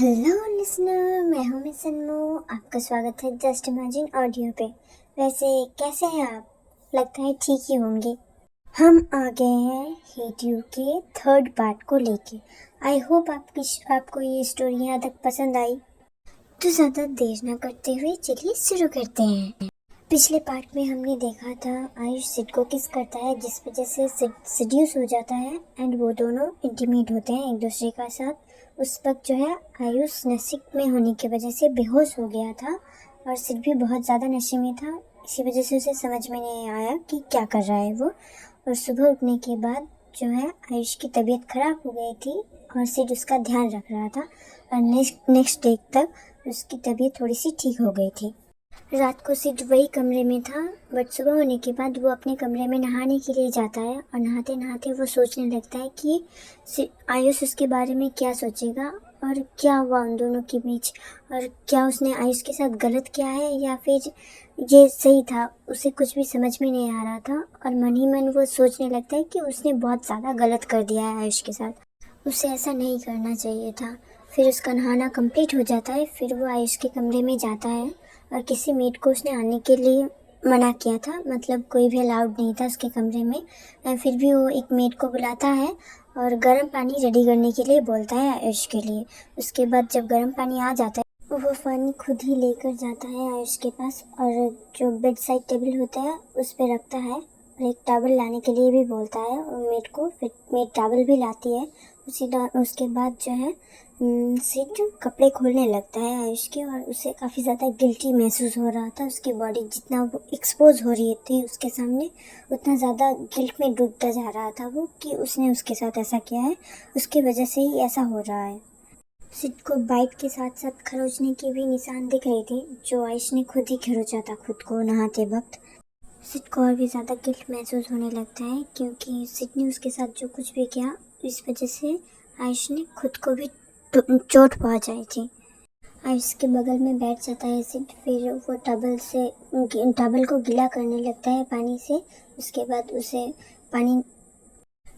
Hello listener, मैं हूँ miss अनमो। आपका स्वागत है जस्ट इमेजिन ऑडियो पे। वैसे कैसे हैं आप? लगता है ठीक ही होंगे। हम आ गए हैं हेट यू के थर्ड पार्ट को लेके। आई होप आपको ये स्टोरी यहाँ तक पसंद आई। तो ज़्यादा देर ना करते हुए चलिए शुरू करते हैं। पिछले पार्ट में हमने देखा था आयुष सिड को किस करता है, जिस वजह से सिड सेड्यूस हो जाता है एंड वो दोनों इंटीमेट होते हैं एक दूसरे का साथ। उस वक्त जो है आयुष नशे में होने की वजह से बेहोश हो गया था और सिड भी बहुत ज़्यादा नशे में था। इसी वजह से उसे समझ में नहीं आया कि क्या कर रहा है वो। और सुबह उठने के बाद जो है आयुष की तबीयत खराब हो गई थी और सिड उसका ध्यान रख रहा था और नेक्स्ट डे तक उसकी तबीयत थोड़ी सी ठीक हो गई थी। रात को सिड वही कमरे में था, बट सुबह होने के बाद वो अपने कमरे में नहाने के लिए जाता है और नहाते नहाते वो सोचने लगता है कि आयुष उसके बारे में क्या सोचेगा और क्या हुआ उन दोनों के बीच, और क्या उसने आयुष के साथ गलत किया है या फिर ये सही था। उसे कुछ भी समझ में नहीं आ रहा था और मन ही मन वो सोचने लगता है कि उसने बहुत ज़्यादा गलत कर दिया है आयुष के साथ, उसे ऐसा नहीं करना चाहिए था। फिर उसका नहाना कंप्लीट हो जाता है, फिर वो आयुष के कमरे में जाता है और किसी मेड को उसने आने के लिए मना किया था, मतलब कोई भी अलाउड नहीं था उसके कमरे में। फिर भी वो एक मेड को बुलाता है और गर्म पानी रेडी करने के लिए बोलता है आयुष के लिए। उसके बाद जब गर्म पानी आ जाता है वो पानी खुद ही लेकर जाता है आयुष के पास और जो बेड साइड टेबल होता है उस पर रखता है और एक टॉवल लाने के लिए भी बोलता है मेड को। फिर मेड टॉवल भी लाती है। उसके बाद जो है सिड कपड़े खोलने लगता है आयुष के और उसे काफ़ी ज़्यादा गिल्टी महसूस हो रहा था। उसकी बॉडी जितना वो एक्सपोज हो रही थी उसके सामने उतना ज़्यादा गिल्ट में डूबता जा रहा था वो कि उसने उसके साथ ऐसा किया है, उसकी वजह से ही ऐसा हो रहा है। सिड को बाइट के साथ साथ खरोचने के भी निशान दिख रहे थे जो आयुष ने खुद ही खरोचा था खुद को नहाते वक्त। सिड को और भी ज़्यादा गिल्ट महसूस होने लगता है क्योंकि सिड ने उसके साथ जो कुछ भी किया इस वजह से आयुष ने खुद को भी चोट पहुंचाई थी। आयुष के बगल में बैठ जाता है सिड। फिर वो टॉवल को गीला करने लगता है पानी से। उसके बाद उसे पानी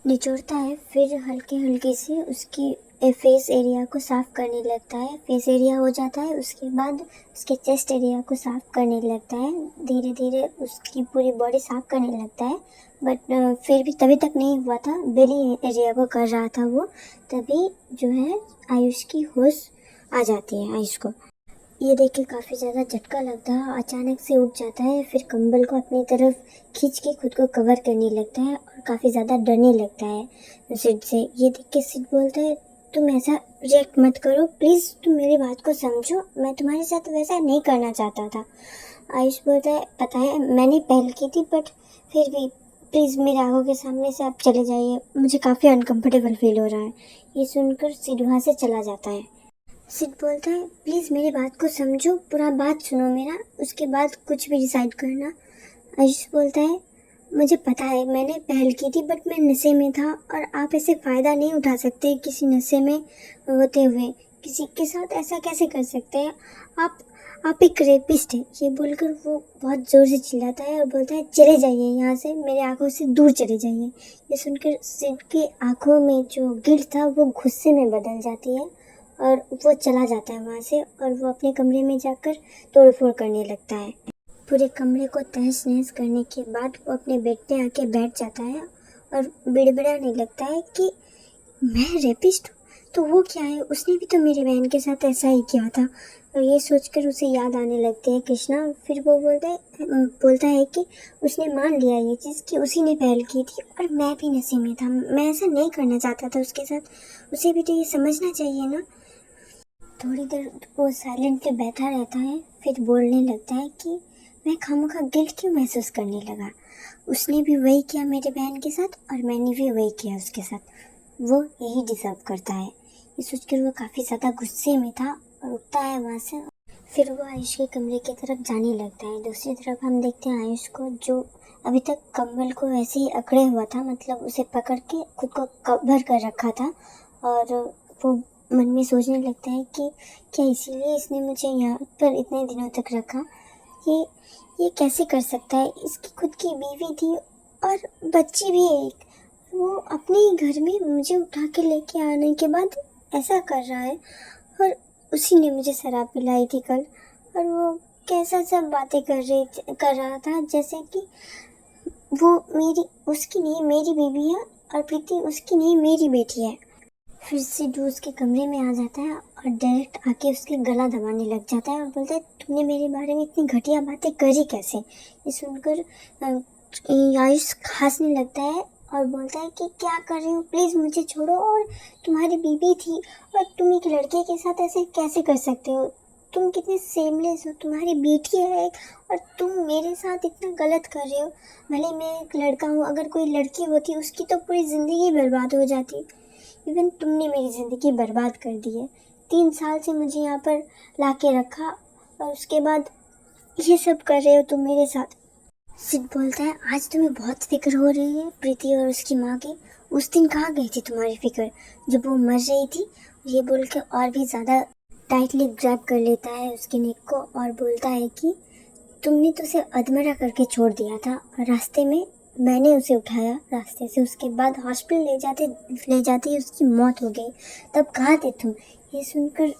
निचोड़ता है, फिर हल्के हल्के से उसकी फेस एरिया को साफ करने लगता है। फेस एरिया हो जाता है, उसके बाद उसके चेस्ट एरिया को साफ करने लगता है। धीरे धीरे उसकी पूरी बॉडी साफ करने लगता है, बट फिर भी तभी तक नहीं हुआ था, बेली एरिया को कर रहा था वो। तभी जो है आयुष की होश आ जाती है आयुष को। ये देख के काफ़ी ज़्यादा झटका लगता है, अचानक से उठ जाता है, फिर कंबल को अपनी तरफ खींच के खुद को कवर करने लगता है और काफ़ी ज़्यादा डरने लगता है सिड से। ये देख के सिड बोलता है तुम ऐसा रिएक्ट मत करो प्लीज़, तुम मेरी बात को समझो, मैं तुम्हारे साथ वैसा नहीं करना चाहता था। आयुष बोलता है पता है मैंने पहल की थी, बट फिर भी प्लीज़ मेरे आंखों के सामने से आप चले जाइए, मुझे काफ़ी अनकम्फर्टेबल फील हो रहा है। ये सुनकर सिड वहाँ से चला जाता है। सिड बोलता है प्लीज़ मेरी बात को समझो, पूरा बात सुनो मेरा, उसके बाद कुछ भी डिसाइड करना। आयुष बोलता है मुझे पता है मैंने पहल की थी, बट मैं नशे में था और आप ऐसे फ़ायदा नहीं उठा सकते किसी नशे में होते हुए। किसी के साथ ऐसा कैसे कर सकते हैं आप एक रेपिस्ट हैं। ये बोलकर वो बहुत ज़ोर से चिल्लाता है और बोलता है चले जाइए यहाँ से, मेरे आंखों से दूर चले जाइए। ये सुनकर सिड की आंखों में जो गिल्ट था वो गुस्से में बदल जाती है और वो चला जाता है वहाँ से और वो अपने कमरे में जाकर तोड़फोड़ करने लगता है। पूरे कमरे को तहस नहस करने के बाद वो अपने बेड पे आके बैठ जाता है और बिड़बिड़ाने लगता है कि मैं रेपिस्ट हूँ तो वो क्या है, उसने भी तो मेरी बहन के साथ ऐसा ही किया था। और ये सोचकर उसे याद आने लगते हैं कृष्णा। फिर वो बोलता है कि उसने मान लिया ये चीज़ कि उसी ने पहल की थी और मैं भी नशे में था, मैं ऐसा नहीं करना चाहता था उसके साथ, उसे भी तो ये समझना चाहिए ना। थोड़ी देर वो साइलेंटली बैठा रहता है, फिर बोलने लगता है कि मैं खामखा गिल्ट क्यों महसूस करने लगा, उसने भी वही किया मेरे बहन के साथ और मैंने भी वही किया उसके साथ, वो यही डिजर्व करता है। ये सोचकर वो काफ़ी ज़्यादा गुस्से में था और उठता है वहाँ से। फिर वो आयुष के कमरे की तरफ जाने लगता है। दूसरी तरफ हम देखते हैं आयुष को जो अभी तक कंबल को ऐसे ही अकड़े हुआ था, मतलब उसे पकड़ के खुद को कवर कर रखा था और वो मन में सोचने लगता है कि क्या इसीलिए इसने मुझे यहाँ पर इतने दिनों तक रखा, ये ये कैसे कर सकता है, इसकी खुद की बीवी थी और बच्ची भी एक, वो अपने ही घर में मुझे उठा के लेके आने के बाद ऐसा कर रहा है और उसी ने मुझे शराब पिलाई थी कल, और वो कैसा सब बातें कर रहा था जैसे कि वो उसकी नहीं मेरी बेबी है और प्रीति उसकी नहीं मेरी बेटी है। फिर सिद्धू उसके कमरे में आ जाता है और डायरेक्ट आके उसके गला दबाने लग जाता है और बोलता है तुमने मेरे बारे में इतनी घटिया बातें करी कैसे। ये सुनकर आयुष हंसने लगता है और बोलता है कि क्या कर रही हो, प्लीज़ मुझे छोड़ो, और तुम्हारी बीबी थी और तुम एक लड़के के साथ ऐसे कैसे कर सकते हो, तुम कितने सेमलेस हो, तुम्हारी बेटी है एक और तुम मेरे साथ इतना गलत कर रहे हो। भले मैं एक लड़का हूँ, अगर कोई लड़की होती उसकी तो पूरी ज़िंदगी बर्बाद हो जाती। इवन तुमने मेरी ज़िंदगी बर्बाद कर दी है। 3 साल से मुझे यहाँ पर ला के रखा और उसके बाद ये सब कर रहे हो तुम मेरे साथ। सिड बोलता है आज तुम्हें बहुत फिक्र हो रही है प्रीति और उसकी माँ की। उस दिन कहाँ गई थी तुम्हारी फिक्र जब वो मर रही थी। ये बोल के और भी ज़्यादा टाइटली ग्रैब कर लेता है उसकी नेक को और बोलता है कि तुमने तो उसे अधमरा करके छोड़ दिया था और रास्ते में मैंने उसे उठाया रास्ते से, उसके बाद हॉस्पिटल ले जाते ही उसकी मौत हो गई। तब कहाँ थे तुम। ये सुनकर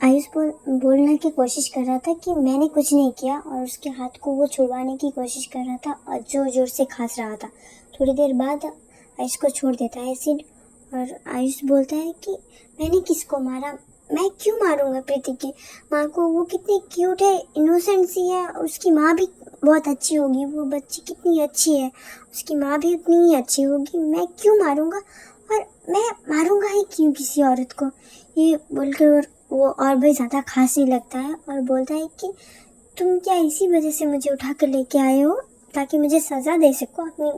आयुष बोलने की कोशिश कर रहा था कि मैंने कुछ नहीं किया और उसके हाथ को वो छुड़वाने की कोशिश कर रहा था और जोर जोर से खांस रहा था। थोड़ी देर बाद आयुष को छोड़ देता है सिड और आयुष बोलता है कि मैंने किसको मारा, मैं क्यों मारूंगा प्रीति की माँ को, वो कितनी क्यूट है, इनोसेंट सी है, उसकी माँ भी बहुत अच्छी होगी, वो बच्ची कितनी अच्छी है, उसकी माँ भी उतनी ही अच्छी होगी, मैं क्यों मारूंगा और मैं मारूंगा ही क्यों किसी औरत को। ये बोलकर वो और भी ज़्यादा खांसने लगता है और बोलता है कि तुम क्या इसी वजह से मुझे उठा कर लेके आए हो ताकि मुझे सज़ा दे सको अपनी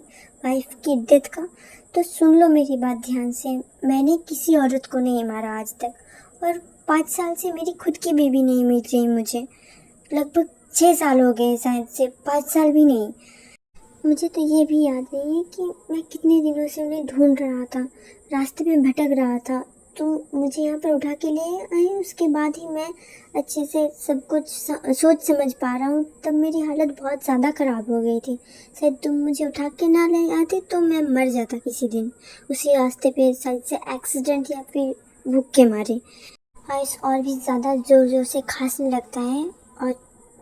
वाइफ की डेथ का। तो सुन लो मेरी बात ध्यान से, मैंने किसी औरत को नहीं मारा आज तक और 5 साल से मेरी खुद की बेबी नहीं मिल रही मुझे, लगभग 6 साल हो गए शायद से, 5 साल भी नहीं। मुझे तो ये भी याद नहीं है कि मैं कितने दिनों से उन्हें ढूंढ रहा था, रास्ते में भटक रहा था, तो मुझे यहाँ पर उठा के ले आए, उसके बाद ही मैं अच्छे से सब कुछ सोच समझ पा रहा हूँ। तब मेरी हालत बहुत ज़्यादा ख़राब हो गई थी, शायद तुम मुझे उठा के ना ले आते तो मैं मर जाता किसी दिन उसी रास्ते पे, शायद से एक्सीडेंट या फिर भूख के मारे। आयुष और भी ज़्यादा ज़ोर ज़ोर से खांसने लगता है और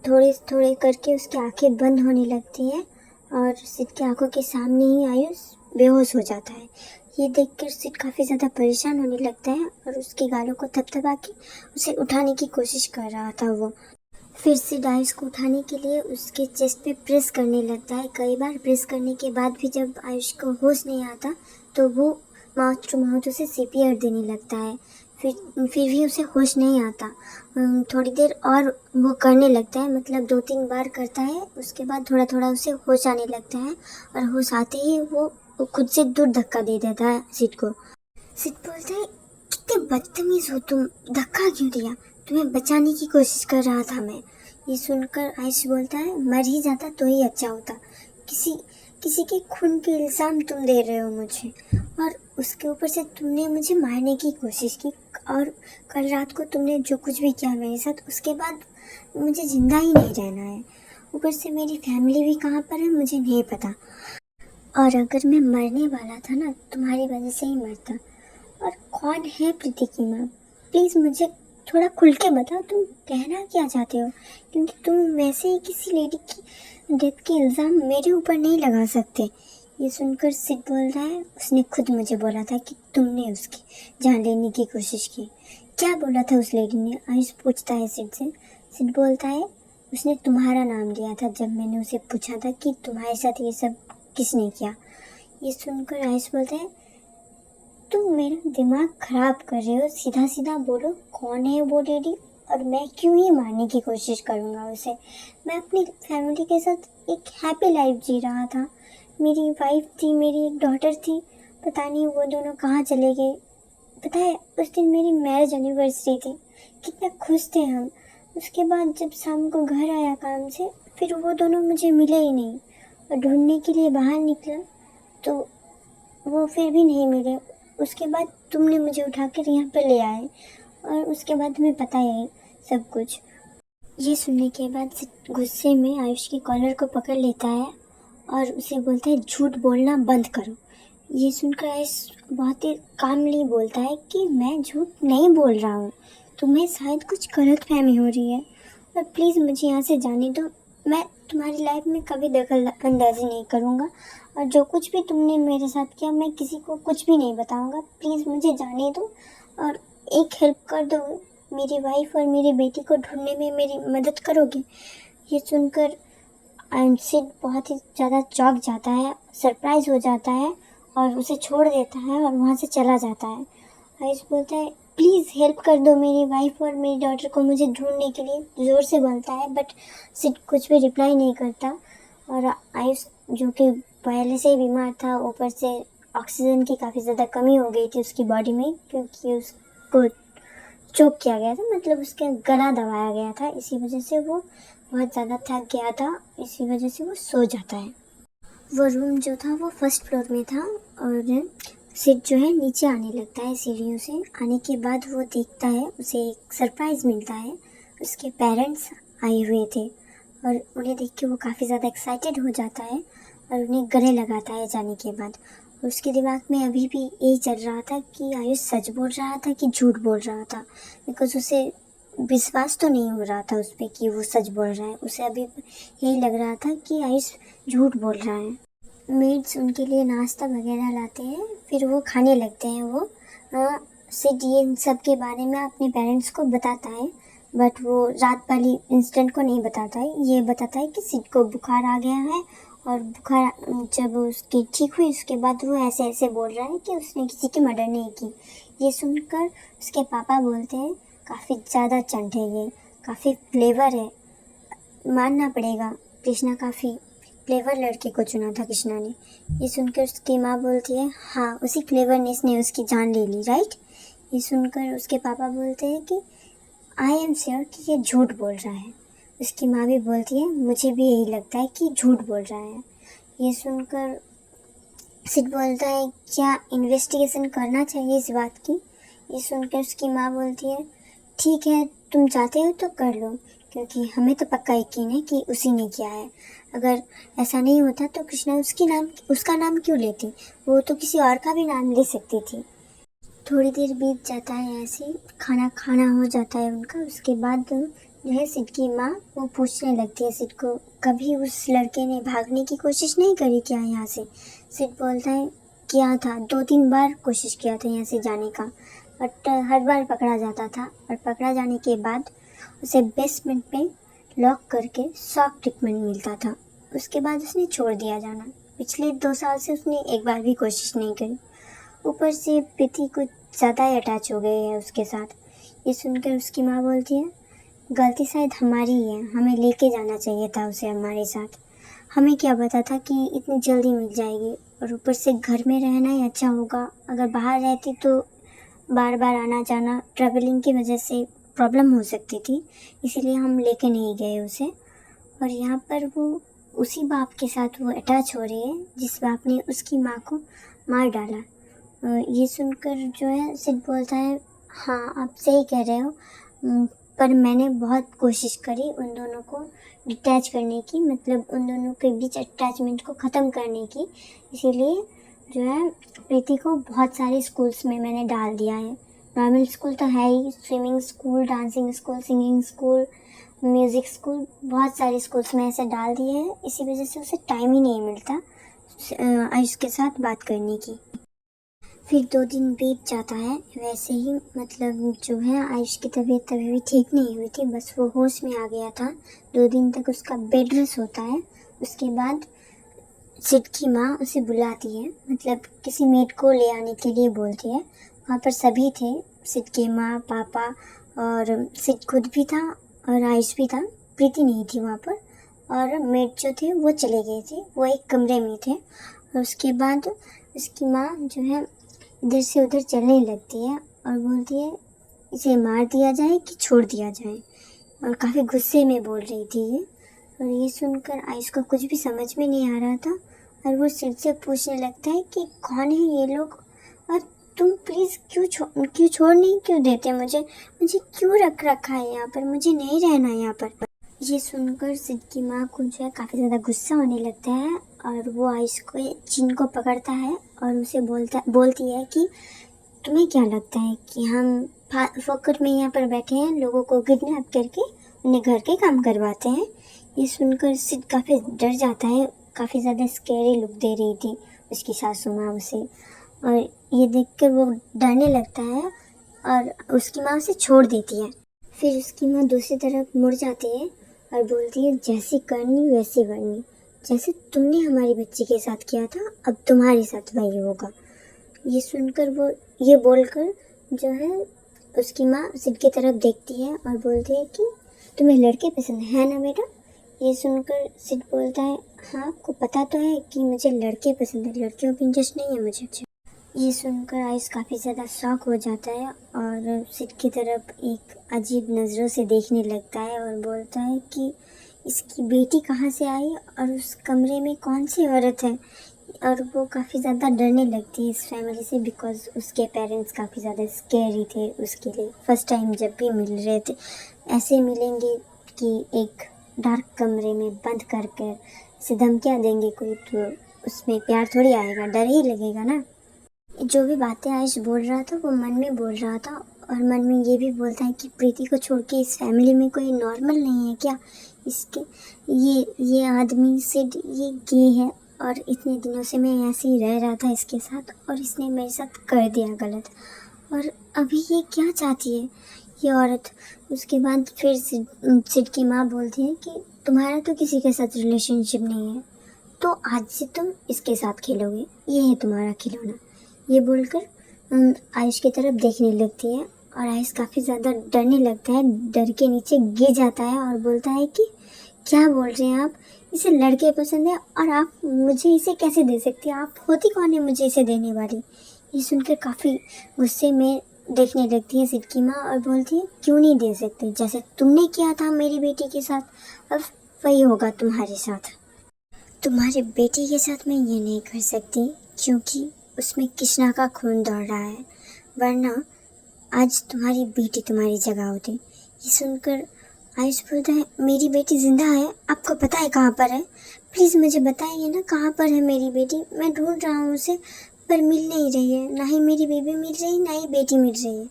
थोड़े थोड़े करके उसकी आंखें बंद होने लगती हैं और सिड की आंखों के सामने ही आयुष बेहोश हो जाता है। ये देखकर सिड काफ़ी ज़्यादा परेशान होने लगता है और उसके गालों को थपथपा के उसे उठाने की कोशिश कर रहा था वो। फिर सिड आयुष को उठाने के लिए उसके चेस्ट पे प्रेस करने लगता है। कई बार प्रेस करने के बाद भी जब आयुष को होश नहीं आता तो वो माउथ टू माउथ उसे सीपीआर देने लगता है। फिर भी उसे होश नहीं आता। थोड़ी देर और वो करने लगता है, मतलब 2-3 बार करता है, उसके बाद थोड़ा थोड़ा उसे होश आने लगता है और होश आते ही वो खुद से दूर धक्का दे देता है सिड को। सिड बोलता है कितने बदतमीज हो तुम, धक्का क्यों दिया, तुम्हें बचाने की कोशिश कर रहा था मैं। ये सुनकर आयुष बोलता है मर ही जाता तो ही अच्छा होता, किसी के खून के इल्ज़ाम तुम दे रहे हो मुझे, और उसके ऊपर से तुमने मुझे मारने की कोशिश की और कल रात को तुमने जो कुछ भी किया मेरे साथ, उसके बाद मुझे ज़िंदा ही नहीं रहना है। ऊपर से मेरी फैमिली भी कहाँ पर है मुझे नहीं पता, और अगर मैं मरने वाला था ना तुम्हारी वजह से ही मरता। और कौन है प्रीति की माँ, प्लीज़ मुझे थोड़ा खुल के बताओ तुम कहना क्या चाहते हो, क्योंकि तुम वैसे ही किसी लेडी की डेथ के इल्ज़ाम मेरे ऊपर नहीं लगा सकते। ये सुनकर सिड बोल रहा है उसने खुद मुझे बोला था कि तुमने उसकी जान लेने की कोशिश की। क्या बोला था उस लेडी ने, आयुष पूछता है सिड से। सिड बोलता है उसने तुम्हारा नाम लिया था जब मैंने उसे पूछा था कि तुम्हारे साथ ये सब किसने किया। ये सुनकर आयुष बोलता है तुम मेरा दिमाग खराब कर रहे हो, सीधा सीधा बोलो कौन है वो लेडी और मैं क्यों ही मारने की कोशिश करूँगा उसे। मैं अपनी फैमिली के साथ एक हैप्पी लाइफ जी रहा था, मेरी वाइफ थी, मेरी एक डॉटर थी, पता नहीं वो दोनों कहाँ चले गए। पता है उस दिन मेरी मैरिज एनिवर्सरी थी, कितना खुश थे हम। उसके बाद जब शाम को घर आया काम से, फिर वो दोनों मुझे मिले ही नहीं और ढूंढने के लिए बाहर निकला तो वो फिर भी नहीं मिले। उसके बाद तुमने मुझे उठाकर यहाँ पर ले आए और उसके बाद तुम्हें पता ही सब कुछ। ये सुनने के बाद गुस्से में आयुष की कॉलर को पकड़ लेता है और उसे बोलता है झूठ बोलना बंद करो। ये सुनकर आयुष बहुत ही कामली बोलता है कि मैं झूठ नहीं बोल रहा हूँ, तुम्हें शायद कुछ गलतफहमी हो रही है और प्लीज़ मुझे यहाँ से जाने दो। मैं तुम्हारी लाइफ में कभी दखल अंदाजी नहीं करूँगा और जो कुछ भी तुमने मेरे साथ किया मैं किसी को कुछ भी नहीं बताऊँगा। प्लीज़ मुझे जाने दो और एक हेल्प कर दो, मेरी वाइफ और मेरी बेटी को ढूंढने में मेरी मदद करोगे? ये सुनकर सिड बहुत ही ज़्यादा चौंक जाता है, सरप्राइज हो जाता है और उसे छोड़ देता है और वहाँ से चला जाता है। आयुष बोलता है प्लीज़ हेल्प कर दो मेरी वाइफ और मेरी डॉटर को मुझे ढूंढने के लिए, ज़ोर से बोलता है, बट सिड कुछ भी रिप्लाई नहीं करता। और आयुष जो कि पहले से ही बीमार था, ऊपर से ऑक्सीजन की काफ़ी ज़्यादा कमी हो गई थी उसकी बॉडी में, क्योंकि उसको चोक किया गया था, मतलब उसका गला दबाया गया था। इसी वजह से वो बहुत ज़्यादा थक गया था, इसी वजह से वो सो जाता है। वो रूम जो था वो फर्स्ट फ्लोर में था और सिड जो है नीचे आने लगता है सीढ़ियों से। आने के बाद वो देखता है, उसे एक सरप्राइज़ मिलता है। उसके पेरेंट्स आए हुए थे और उन्हें देख के वो काफ़ी ज़्यादा एक्साइटेड हो जाता है और उन्हें गले लगाता है जाने के बाद। और उसके दिमाग में अभी भी यही चल रहा था कि आयुष सच बोल रहा था कि झूठ बोल रहा था, बिकॉज उसे विश्वास तो नहीं हो रहा था उस पर कि वो सच बोल रहा है। उसे अभी यही लग रहा था कि आयुष झूठ बोल रहा है। मेड्स उनके लिए नाश्ता वगैरह लाते हैं, फिर वो खाने लगते हैं। वो सिड ये सब के बारे में अपने पेरेंट्स को बताता है, बट वो रात वाली इंसिडेंट को नहीं बताता है। ये बताता है कि सिड को बुखार आ गया है और बुखार जब उसकी ठीक हुई उसके बाद वो ऐसे ऐसे बोल रहा है कि उसने किसी की मर्डर नहीं की। ये सुनकर उसके पापा बोलते हैं काफ़ी ज़्यादा चंट है, ये काफ़ी क्लेवर है, मानना पड़ेगा, कृष्णा काफ़ी क्लेवर लड़के को चुना था कृष्णा ने। ये सुनकर उसकी माँ बोलती है हाँ, उसी क्लेवरनेस ने उसकी जान ले ली, राइट। ये सुनकर उसके पापा बोलते हैं कि आई एम श्योर कि ये झूठ बोल रहा है। उसकी माँ भी बोलती है मुझे भी यही लगता है कि झूठ बोल रहा है। ये सुनकर सिड बोलता है क्या इन्वेस्टिगेशन करना चाहिए इस बात की। ये सुनकर उसकी माँ बोलती है ठीक है, तुम चाहते हो तो कर लो, क्योंकि हमें तो पक्का यकीन है कि उसी ने किया है। अगर ऐसा नहीं होता तो कृष्णा उसका नाम क्यों लेती, वो तो किसी और का भी नाम ले सकती थी। थोड़ी देर बीत जाता है, ऐसे खाना खाना हो जाता है उनका। उसके बाद जो है सिड की माँ वो पूछने लगती है सिड को कभी उस लड़के ने भागने की कोशिश नहीं करी क्या यहाँ से। सिड बोलता है किया था, 2-3 बार कोशिश किया था यहाँ से जाने का, बट हर बार पकड़ा जाता था और पकड़ा जाने के बाद उसे बेसमेंट में लॉक करके शॉक ट्रीटमेंट मिलता था। उसके बाद उसने छोड़ दिया जाना। पिछले 2 साल से उसने एक बार भी कोशिश नहीं करी। ऊपर से प्रीति कुछ ज़्यादा ही अटैच हो गई है उसके साथ। ये सुनकर उसकी माँ बोलती है गलती शायद हमारी ही है, हमें लेके जाना चाहिए था उसे हमारे साथ। हमें क्या पता था कि इतनी जल्दी मिल जाएगी, और ऊपर से घर में रहना ही अच्छा होगा। अगर बाहर रहती तो बार बार आना जाना ट्रैवलिंग की वजह से प्रॉब्लम हो सकती थी, इसीलिए हम लेके नहीं गए उसे। और यहाँ पर वो उसी बाप के साथ वो अटैच हो रही है जिस बाप ने उसकी माँ को मार डाला। ये सुनकर जो है सिड बोलता है हाँ आप सही कह रहे हो, पर मैंने बहुत कोशिश करी उन दोनों को डिटैच करने की, मतलब उन दोनों के बीच अटैचमेंट को ख़त्म करने की। इसीलिए जो है प्रीति को बहुत सारे स्कूल्स में मैंने डाल दिया है। नॉर्मल स्कूल तो है ही, swimming school, dancing school, singing school, music school, बहुत सारे स्कूल्स में ऐसे डाल दिए हैं। इसी वजह से उसे टाइम ही नहीं मिलता आयुष के साथ बात करने की। फिर 2 दिन बीत जाता है वैसे ही, मतलब जो है आयुष की तबीयत अभी भी ठीक नहीं हुई थी, बस वो होश में आ गया था। 2 दिन तक उसका बेड रेस्ट होता है। उसके बाद सिड की माँ उसे बुलाती है, मतलब किसी मेड को ले आने के लिए बोलती है। वहाँ पर सभी थे, सिड के माँ, पापा और सिड खुद भी था और आयुष भी था। प्रीति नहीं थी वहाँ पर, और मेड जो थे वो चले गए थे, वो एक कमरे में थे। और उसके बाद उसकी माँ जो है इधर से उधर चलने लगती है और बोलती है इसे मार दिया जाए कि छोड़ दिया जाए, और काफ़ी गुस्से में बोल रही थी ये। और ये सुनकर आयुष को कुछ भी समझ में नहीं आ रहा था और वो सिड से पूछने लगता है कि कौन है ये लोग और तुम प्लीज़ क्यों छोड़ नहीं क्यों देते मुझे क्यों रख रखा है यहाँ पर, मुझे नहीं रहना यहाँ पर। ये सुनकर सिड की माँ को जो है काफ़ी ज़्यादा गुस्सा होने लगता है और वो आयुष को चिन को पकड़ता है और उसे बोलती है कि तुम्हें क्या लगता है कि हम फोकट में यहाँ पर बैठे हैं, लोगों को किडनैप करके उन्हें घर के काम करवाते हैं? ये सुनकर सिड काफ़ी डर जाता है। काफ़ी ज़्यादा स्कैरी लुक दे रही थी उसकी सासू माँ उसे, और ये देखकर वो डरने लगता है और उसकी माँ उसे छोड़ देती है। फिर उसकी माँ दूसरी तरफ मुड़ जाती है और बोलती है, जैसी करनी वैसी बननी, जैसे तुमने हमारी बच्ची के साथ किया था अब तुम्हारे साथ वही होगा। ये सुनकर वो ये बोलकर जो है उसकी माँ सिड की तरफ देखती है और बोलती है कि तुम्हें लड़के पसंद है ना बेटा? ये सुनकर सिड बोलता है, हाँ आपको पता तो है कि मुझे लड़के पसंद है, लड़कियों की इंटरेस्ट नहीं है मुझे। ये सुनकर आयुष काफ़ी ज़्यादा शॉक हो जाता है और सिड की तरफ एक अजीब नज़रों से देखने लगता है और बोलता है कि इसकी बेटी कहाँ से आई और उस कमरे में कौन सी औरत है। और वो काफ़ी ज़्यादा डरने लगती है इस फैमिली से, बिकॉज़ उसके पेरेंट्स काफ़ी ज़्यादा स्कैरी थे उसके लिए। फर्स्ट टाइम जब भी मिल रहे थे ऐसे मिलेंगे कि एक डार्क कमरे में बंद कर कर से धमकियाँ देंगे कोई, तो उसमें प्यार थोड़ी आएगा, डर ही लगेगा ना। जो भी बातें आयुष बोल रहा था वो मन में बोल रहा था और मन में ये भी बोलता है कि प्रीति को छोड़ के इस फैमिली में कोई नॉर्मल नहीं है क्या? इसके ये आदमी सिड ये गे है और इतने दिनों से मैं ऐसे ही रह रहा था इसके साथ और इसने मेरे साथ कर दिया गलत, और अभी ये क्या चाहती है ये औरत? उसके बाद फिर सिड की माँ बोलती है कि तुम्हारा तो किसी के साथ रिलेशनशिप नहीं है, तो आज से तुम इसके साथ खेलोगे, ये है तुम्हारा खिलौना। ये बोलकर आयुष की तरफ देखने लगती है और आयुष काफ़ी ज़्यादा डरने लगता है, डर के नीचे गिर जाता है और बोलता है कि क्या बोल रहे हैं आप? इसे लड़के पसंद है और आप मुझे इसे कैसे दे सकती हैं? आप होती कौन है मुझे इसे देने वाली? ये सुनकर काफ़ी गुस्से में देखने लगती है सिड की माँ और बोलती है, क्यों नहीं दे सकते? जैसे तुमने किया था मेरी बेटी के साथ अब वही होगा तुम्हारे साथ। तुम्हारी बेटी के साथ मैं ये नहीं कर सकती क्योंकि उसमें कृष्णा का खून दौड़ रहा है, वरना आज तुम्हारी बेटी तुम्हारी जगह होती। ये सुनकर आयुष बोलता है, मेरी बेटी जिंदा है? आपको पता है कहाँ पर है? प्लीज़ मुझे बताइए ना, कहाँ पर है मेरी बेटी? मैं ढूंढ रहा हूँ उसे पर मिल नहीं रही है, ना ही मेरी बेबी मिल रही ना ही बेटी मिल रही है।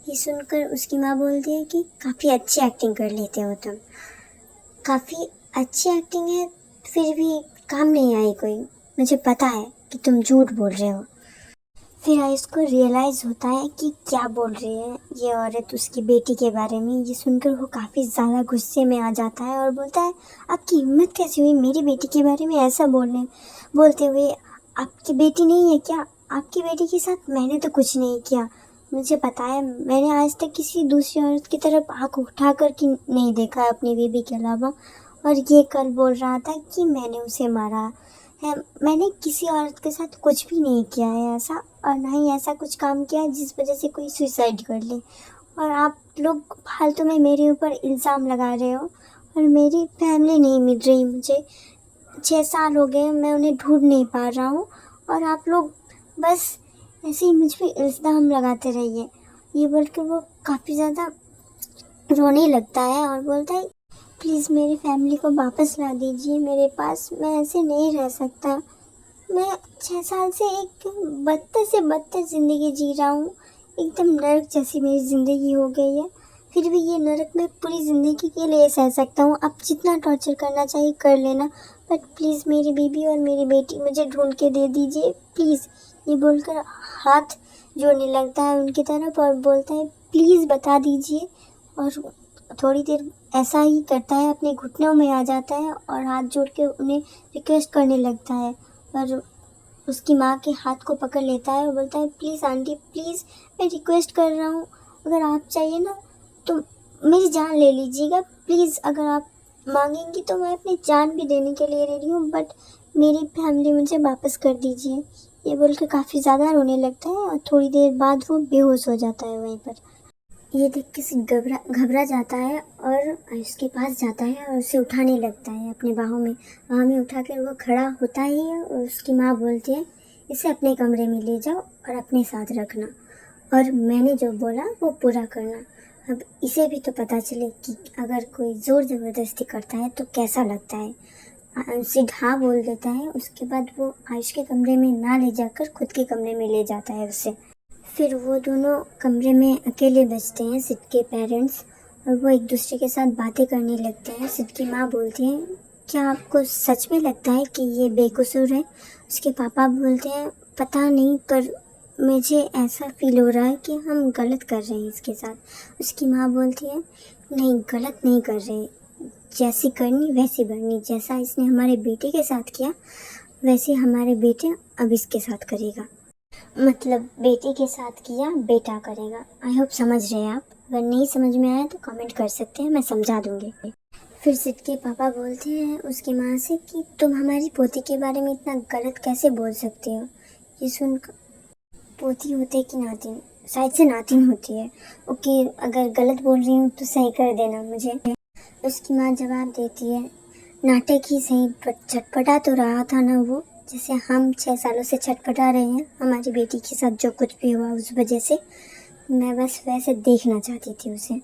ये सुनकर उसकी माँ बोलती है कि काफ़ी अच्छी एक्टिंग कर लेते हो तुम, काफ़ी अच्छी एक्टिंग है, फिर भी काम नहीं आई कोई, मुझे पता है कि तुम झूठ बोल रहे हो। फिर आयुष को रियलाइज़ होता है कि क्या बोल रही है ये औरत उसकी बेटी के बारे में। ये सुनकर वो काफ़ी ज़्यादा गुस्से में आ जाता है और बोलता है, आपकी हिम्मत कैसे हुई मेरी बेटी के बारे में ऐसा बोलते हुए? आपकी बेटी नहीं है क्या? आपकी बेटी के साथ मैंने तो कुछ नहीं किया, मुझे पता है, मैंने आज तक किसी दूसरी औरत की तरफ आँख उठा कर कि नहीं देखा है अपनी बेबी के अलावा। और ये कल बोल रहा था कि मैंने उसे मारा है, मैंने किसी औरत के साथ कुछ भी नहीं किया है ऐसा, और ना ही ऐसा कुछ काम किया जिस वजह से कोई सुसाइड कर ले। और आप लोग फालतू में मेरे ऊपर इल्ज़ाम लगा रहे हो और मेरी फैमिली नहीं मिल रही मुझे। 6 साल हो गए मैं उन्हें ढूंढ नहीं पा रहा हूँ और आप लोग बस ऐसे ही मुझ पर इल्ज़ाम लगाते रहिए। ये बोल के वो काफ़ी ज़्यादा रोने लगता है और बोलता है, प्लीज़ मेरी फैमिली को वापस ला दीजिए मेरे पास, मैं ऐसे नहीं रह सकता। मैं 6 साल से एक बदतर से बदतर ज़िंदगी जी रहा हूँ, एकदम नरक जैसी मेरी ज़िंदगी हो गई है। फिर भी ये नरक मैं पूरी ज़िंदगी के लिए सह सकता हूँ, आप जितना टॉर्चर करना चाहिए कर लेना, बट प्लीज़ मेरी बीबी और मेरी बेटी मुझे ढूंढ के दे दीजिए प्लीज़। ये बोलकर हाथ जोड़ने लगता है उनकी तरफ और बोलता है, प्लीज़ बता दीजिए। और थोड़ी देर ऐसा ही करता है, अपने घुटनों में आ जाता है और हाथ जोड़ के उन्हें रिक्वेस्ट करने लगता है और उसकी माँ के हाथ को पकड़ लेता है और बोलता है, प्लीज़ आंटी प्लीज़, मैं रिक्वेस्ट कर रहा हूँ, अगर आप चाहिए ना तो मेरी जान ले लीजिएगा प्लीज़, अगर आप मांगेंगी तो मैं अपनी जान भी देने के लिए रेडी हूँ, बट मेरी फैमिली मुझे वापस कर दीजिए। ये बोल के काफ़ी ज़्यादा रोने लगता है और थोड़ी देर बाद वो बेहोश हो जाता है वहीं पर। ये देख के सिड घबरा जाता है और उसके पास जाता है और उसे उठाने लगता है अपने बाहों में उठाकर वो खड़ा होता ही है और उसकी माँ बोलती है, इसे अपने कमरे में ले जाओ और अपने साथ रखना और मैंने जो बोला वो पूरा करना। अब इसे भी तो पता चले कि अगर कोई ज़ोर ज़बरदस्ती करता है तो कैसा लगता है। सिड हाँ बोल देता है। उसके बाद वो आयुष के कमरे में ना ले जाकर खुद के कमरे में ले जाता है उसे। फिर वो दोनों कमरे में अकेले बचते हैं, सिड के पेरेंट्स, और वो एक दूसरे के साथ बातें करने लगते हैं। सिड की माँ बोलती है, क्या आपको सच में लगता है कि ये बेकसूर है? उसके पापा बोलते हैं, पता नहीं, पर मुझे ऐसा फील हो रहा है कि हम गलत कर रहे हैं इसके साथ। उसकी माँ बोलती है, नहीं, गलत नहीं कर रहे, जैसी करनी वैसी भरनी, जैसा इसने हमारे बेटे के साथ किया वैसे हमारे बेटे अब इसके साथ करेगा। मतलब बेटे के साथ किया बेटा करेगा। आई होप समझ रहे हैं आप। अगर नहीं समझ में आया तो कमेंट कर सकते हैं, मैं समझा दूंगी। फिर सिड के पापा बोलते हैं उसकी माँ से कि तुम हमारी पोती के बारे में इतना गलत कैसे बोल सकते हो? ये सुन, पोती होते कि नातिन? शायद से नातिन होती है। ओके, अगर गलत बोल रही हूँ तो सही कर देना मुझे। उसकी माँ जवाब देती है, नाटक ही सही, पर चटपटा तो रहा था ना वो, जैसे हम 6 सालों से छटपटा रहे हैं हमारी बेटी के साथ जो कुछ भी हुआ उस वजह से। मैं बस वैसे देखना चाहती थी उसे,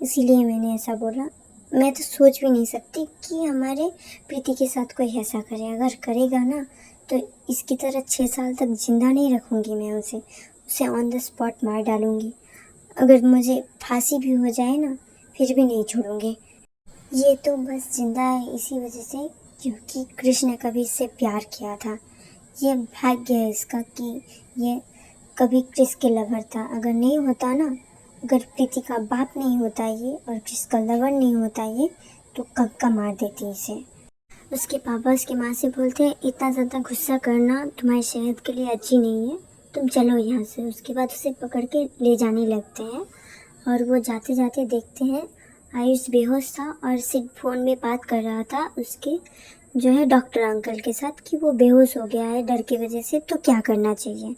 इसीलिए मैंने ऐसा बोला। मैं तो सोच भी नहीं सकती कि हमारे प्रीति के साथ कोई ऐसा करे। अगर करेगा ना तो इसकी तरह 6 साल तक जिंदा नहीं रखूँगी मैं उसे ऑन द स्पॉट मार डालूँगी। अगर मुझे फांसी भी हो जाए ना फिर भी नहीं छोड़ूँगी। ये तो बस जिंदा है इसी वजह से क्योंकि कृष्ण ने कभी इससे प्यार किया था। ये भाग्य है इसका कि ये कभी क्रिस के लवर था। अगर नहीं होता ना, अगर प्रीति का बाप नहीं होता ये और क्रिस का लवर नहीं होता ये, तो कब का मार देती इसे। उसके पापा उसकी माँ से बोलते हैं, इतना ज़्यादा गुस्सा करना तुम्हारी सेहत के लिए अच्छी नहीं है, तुम चलो यहाँ से। उसके बाद उसे पकड़ के ले जाने लगते हैं और वो जाते जाते देखते हैं आयुष बेहोश था और सिड फ़ोन में बात कर रहा था उसके जो है डॉक्टर अंकल के साथ कि वो बेहोश हो गया है डर की वजह से, तो क्या करना चाहिए।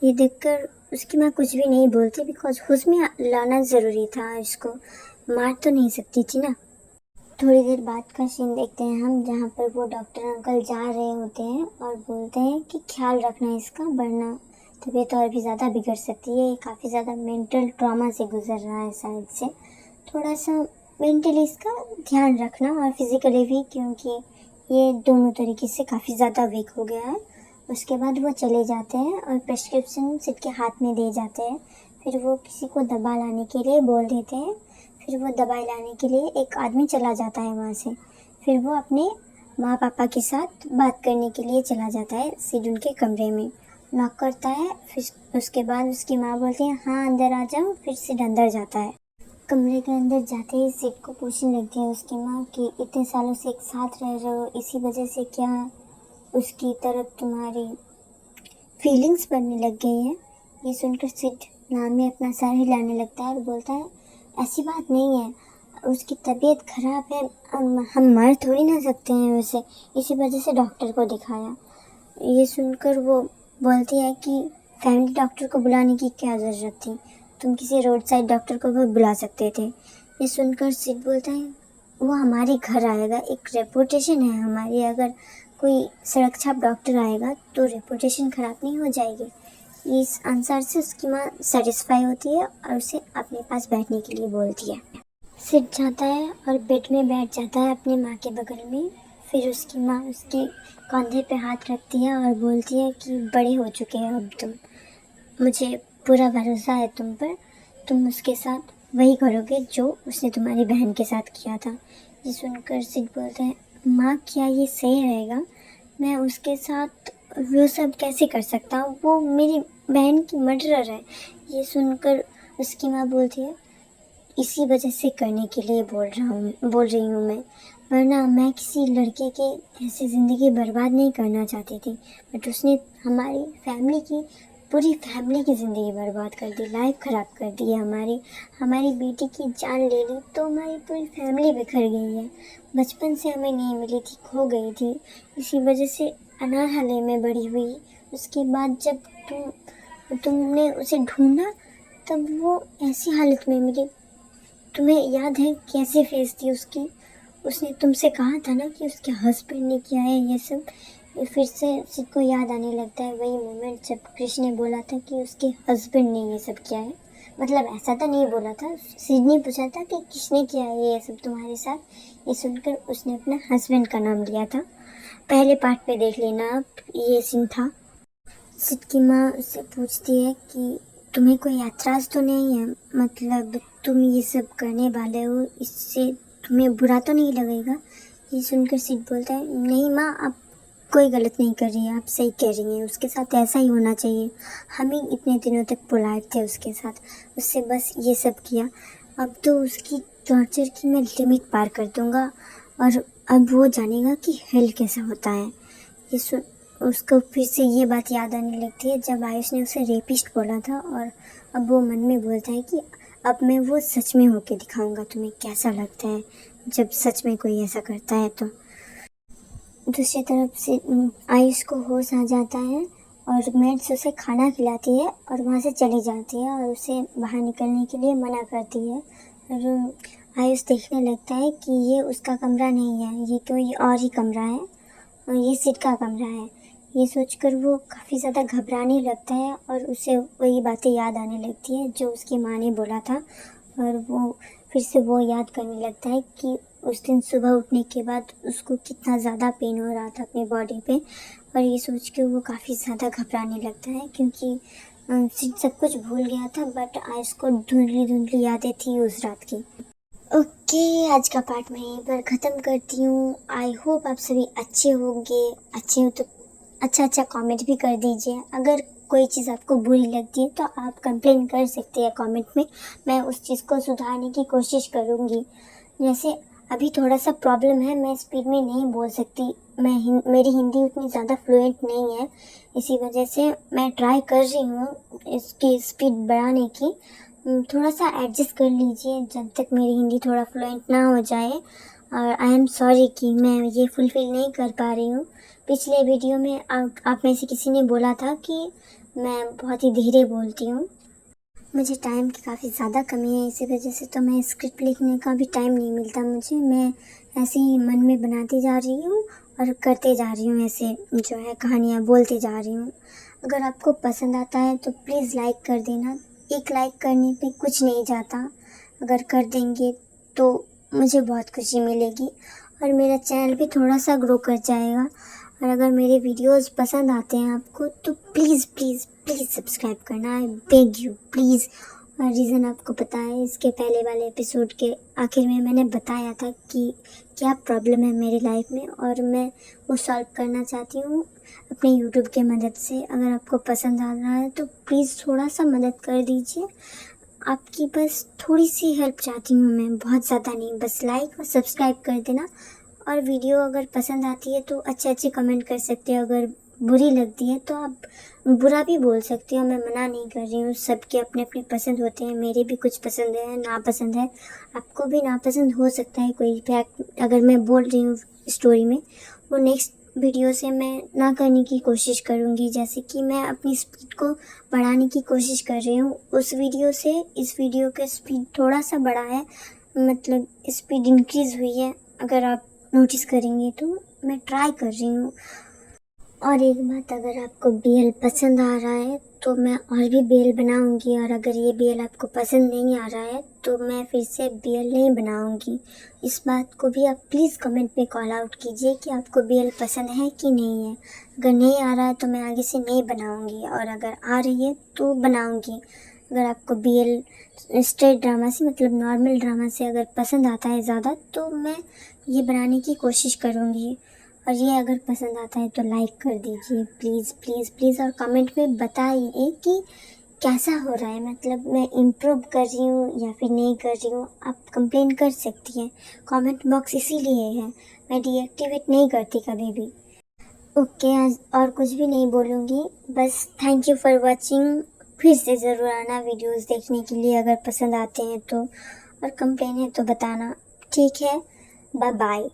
ये देखकर उसकी माँ कुछ भी नहीं बोलती, बिकॉज होश में लाना ज़रूरी था, इसको मार तो नहीं सकती थी ना। थोड़ी देर बाद का सीन देखते हैं हम, जहाँ पर वो डॉक्टर अंकल जा रहे होते हैं और बोलते हैं कि ख्याल रखना इसका, वरना तबीयत और भी ज़्यादा बिगड़ सकती है। ये काफ़ी ज़्यादा मेंटल ट्रॉमा से गुजर रहा है शायद से, थोड़ा सा मेंटली इसका ध्यान रखना और फिज़िकली भी, क्योंकि ये दोनों तरीके से काफ़ी ज़्यादा वीक हो गया है। उसके बाद वो चले जाते हैं और प्रेस्क्रिप्शन सिड के हाथ में दे जाते हैं। फिर वो किसी को दवा लाने के लिए बोल देते हैं। फिर वो दवाई लाने के लिए एक आदमी चला जाता है वहाँ से। फिर वो अपने माँ पापा के साथ बात करने के लिए चला जाता है। सिड उनके कमरे में नॉक करता है। फिर उसके बाद उसकी माँ बोलती है, हाँ अंदर आ जाओ। फिर सिड अंदर जाता है। कमरे के अंदर जाते ही सिड को पूछने लगती है उसकी माँ कि इतने सालों से एक साथ रह रहे हो, इसी वजह से क्या उसकी तरफ तुम्हारी फीलिंग्स बनने लग गई है। ये सुनकर सिड नाम में अपना सर हिलाने लगता है और बोलता है, ऐसी बात नहीं है, उसकी तबीयत खराब है, हम मर थोड़ी ना सकते हैं उसे, इसी वजह से डॉक्टर को दिखाया। ये सुनकर वो बोलती है कि फैमिली डॉक्टर को बुलाने की क्या ज़रूरत थी, तुम किसी रोड साइड डॉक्टर को भी बुला सकते थे। ये सुनकर सिड बोलता है, वो हमारे घर आएगा, एक रेपुटेशन है हमारी, अगर कोई सड़क छाप डॉक्टर आएगा तो रेपुटेशन ख़राब नहीं हो जाएगी। इस आंसर से उसकी माँ सेटिस्फाई होती है और उसे अपने पास बैठने के लिए बोलती है। सिड जाता है और बेड में बैठ जाता है अपनी माँ के बगल में। फिर उसकी माँ उसके कंधे पे हाथ रखती है और बोलती है कि बड़े हो चुके हो अब तुम, मुझे पूरा भरोसा है तुम पर, तुम उसके साथ वही करोगे जो उसने तुम्हारी बहन के साथ किया था। ये सुनकर सिड बोलता है, माँ क्या ये सही रहेगा? मैं उसके साथ वो सब कैसे कर सकता हूँ, वो मेरी बहन की मर्डरर है। ये सुनकर उसकी माँ बोलती है, इसी वजह से करने के लिए बोल रही हूँ मैं, वरना मैं किसी लड़के के ऐसे ज़िंदगी बर्बाद नहीं करना चाहती थी, बट उसने हमारी फैमिली की पूरी फैमिली की ज़िंदगी बर्बाद कर दी, लाइफ ख़राब कर दी है हमारी बेटी की जान ले ली तो हमारी पूरी फैमिली बिखर गई है। बचपन से हमें नहीं मिली थी, खो गई थी, इसी वजह से अनाथालय में बड़ी हुई। उसके बाद जब तुमने उसे ढूंढा तब वो ऐसी हालत में मिली। तुम्हें याद है कैसे फेस थी उसकी? उसने तुमसे कहा था ना कि उसके हस्बैंड ने किया है ये सब। फिर से सिड को याद आने लगता है वही मोमेंट जब कृष्ण ने बोला था कि उसके हस्बैंड ने ये सब किया है। मतलब ऐसा तो नहीं बोला था, सिड ने पूछा था कि किसने किया है ये सब तुम्हारे साथ। ये सुनकर उसने अपना हस्बैंड का नाम लिया था। पहले पार्ट पे देख लेना आप, ये सीन था। सिड की माँ उससे पूछती है कि तुम्हें कोई ऐतराज़ तो नहीं है? मतलब तुम ये सब करने वाले हो, इससे तुम्हें बुरा तो नहीं लगेगा? ये सुनकर सिड बोलता है, नहीं माँ, आप कोई गलत नहीं कर रही है, आप सही कह रही हैं, उसके साथ ऐसा ही होना चाहिए। हम ही इतने दिनों तक पोलाइट थे उसके साथ, उससे बस ये सब किया। अब तो उसकी टॉर्चर की मैं लिमिट पार कर दूँगा और अब वो जानेगा कि हेल कैसा होता है। ये सुन उसको फिर से ये बात याद आने लगती है जब आयुष ने उसे रेपिस्ट बोला था, और अब वो मन में बोलता है कि अब मैं वो सच में होके दिखाऊंगा तुम्हें कैसा लगता है जब सच में कोई ऐसा करता है। तो दूसरी तरफ से आयुष को होश आ जाता है और मेड्स उसे खाना खिलाती है और वहाँ से चली जाती है और उसे बाहर निकलने के लिए मना करती है। और आयुष देखने लगता है कि ये उसका कमरा नहीं है, ये कोई और ही कमरा है और ये सिड का कमरा है। ये सोचकर वो काफ़ी ज़्यादा घबराने लगता है और उसे वही बातें याद आने लगती है जो उसकी माँ ने बोला था, और वो फिर से वो याद करने लगता है कि उस दिन सुबह उठने के बाद उसको कितना ज़्यादा पेन हो रहा था अपनी बॉडी पे। और ये सोच के वो काफ़ी ज़्यादा घबराने लगता है क्योंकि सिड सब कुछ भूल गया था, बट आज को धुंधली धुंधली यादें थी उस रात की। ओके, आज का पार्ट मैं यहीं पर ख़त्म करती हूँ। आई होप आप सभी अच्छे होंगे। अच्छे हो तो अच्छा कमेंट भी कर दीजिए। अगर कोई चीज़ आपको बुरी लगती है तो आप कंप्लेन कर सकते हैं कमेंट में, मैं उस चीज़ को सुधारने की कोशिश करूँगी। जैसे अभी थोड़ा सा प्रॉब्लम है, मैं स्पीड में नहीं बोल सकती, मेरी हिंदी उतनी ज़्यादा फ्लुएंट नहीं है, इसी वजह से मैं ट्राई कर रही हूँ इसकी स्पीड बढ़ाने की। थोड़ा सा एडजस्ट कर लीजिए जब तक मेरी हिंदी थोड़ा फ्लुएंट ना हो जाए। और आई एम सॉरी कि मैं ये फुलफ़िल नहीं कर पा रही हूँ। पिछले वीडियो में आप में से किसी ने बोला था कि मैं बहुत ही धीरे बोलती हूँ। मुझे टाइम की काफ़ी ज़्यादा कमी है, इसी वजह से तो मैं स्क्रिप्ट लिखने का भी टाइम नहीं मिलता मुझे। मैं ऐसे ही मन में बनाती जा रही हूँ और करते जा रही हूँ, ऐसे जो है कहानियाँ बोलते जा रही हूँ। अगर आपको पसंद आता है तो प्लीज़ लाइक कर देना। एक लाइक करने पे कुछ नहीं जाता, अगर कर देंगे तो मुझे बहुत खुशी मिलेगी और मेरा चैनल भी थोड़ा सा ग्रो कर जाएगा। और अगर मेरे वीडियोस पसंद आते हैं आपको तो प्लीज़ प्लीज़ प्लीज़ सब्सक्राइब करना, आई बेग यू प्लीज़। और रीज़न आपको पता है, इसके पहले वाले एपिसोड के आखिर में मैंने बताया था कि क्या प्रॉब्लम है मेरी लाइफ में और मैं वो सॉल्व करना चाहती हूँ अपने यूट्यूब की मदद से। अगर आपको पसंद आ रहा है तो प्लीज़ थोड़ा सा मदद कर दीजिए। आपकी बस थोड़ी सी हेल्प चाहती हूँ मैं, बहुत ज़्यादा नहीं, बस लाइक और सब्सक्राइब कर देना। और वीडियो अगर पसंद आती है तो अच्छे कमेंट कर सकते हो, अगर बुरी लगती है तो आप बुरा भी बोल सकते हो, मैं मना नहीं कर रही हूँ। सबके अपने अपने पसंद होते हैं, मेरे भी कुछ पसंद है, नापसंद है, आपको भी नापसंद हो सकता है कोई फैक्ट अगर मैं बोल रही हूँ स्टोरी में। वो नेक्स्ट वीडियो से मैं ना करने की कोशिश करूँगी, जैसे कि मैं अपनी स्पीड को बढ़ाने की कोशिश कर रही हूँ। उस वीडियो से इस वीडियो का स्पीड थोड़ा सा बढ़ा है, मतलब स्पीड इंक्रीज़ हुई है, अगर आप नोटिस करेंगे तो मैं ट्राई कर रही हूँ। और एक बात, अगर आपको BL पसंद आ रहा है तो मैं और भी BL बनाऊंगी, और अगर ये BL आपको पसंद नहीं आ रहा है तो मैं फिर से BL नहीं बनाऊंगी। इस बात को भी आप प्लीज़ कमेंट पे कॉल आउट कीजिए कि आपको BL पसंद है कि नहीं है। अगर नहीं आ रहा है तो मैं आगे से नहीं बनाऊंगी, और अगर आ रही है तो बनाऊंगी। अगर आपको BL स्ट्रेट ड्रामा से, मतलब नॉर्मल ड्रामा से अगर पसंद आता है ज़्यादा तो मैं ये बनाने की कोशिश करूँगी। और ये अगर पसंद आता है तो लाइक कर दीजिए प्लीज़ प्लीज़ प्लीज़, और कमेंट में बताइए कि कैसा हो रहा है, मतलब मैं इम्प्रूव कर रही हूँ या फिर नहीं कर रही हूँ। आप कंप्लेन कर सकती हैं, कमेंट बॉक्स इसीलिए है, मैं डीएक्टिवेट नहीं करती कभी भी। ओके, आज और कुछ भी नहीं बोलूँगी, बस थैंक यू फॉर वॉचिंग। फिर से ज़रूर आना वीडियोस देखने के लिए अगर पसंद आते हैं तो, और कंप्लेन है तो बताना। ठीक है, बाय बाय।